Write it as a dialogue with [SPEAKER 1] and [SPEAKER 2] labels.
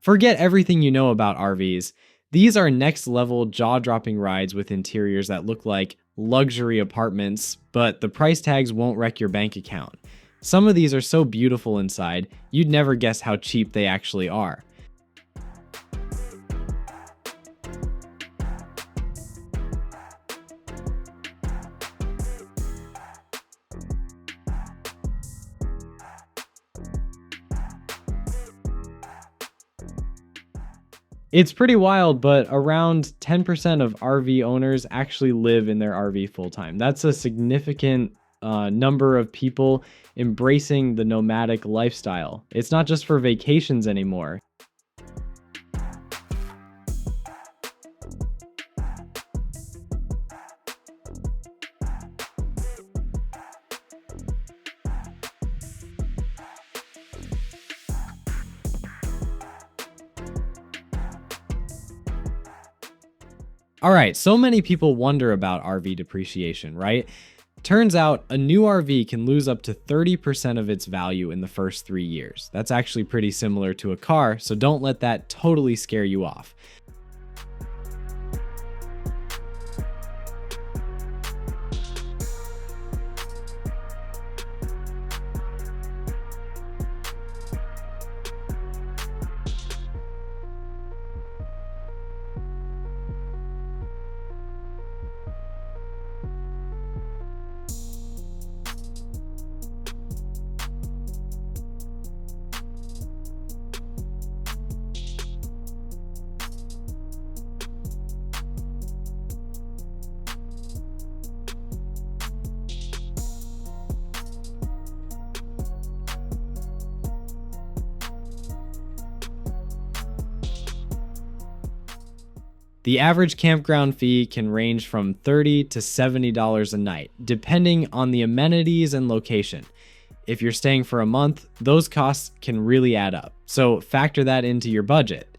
[SPEAKER 1] Forget everything you know about RVs. These are next level jaw dropping rides with interiors that look like luxury apartments, but the price tags won't wreck your bank account. Some of these are so beautiful inside, you'd never guess how cheap they actually are. It's pretty wild, but around 10% of RV owners actually live in their RV full time. That's a significant number of people embracing the nomadic lifestyle. It's not just for vacations anymore. All right, so many people wonder about RV depreciation, right? Turns out a new RV can lose up to 30% of its value in the first 3 years. That's actually pretty similar to a car, so don't let that totally scare you off. The average campground fee can range from $30 to $70 a night, depending on the amenities and location. If you're staying for a month, those costs can really add up, so factor that into your budget.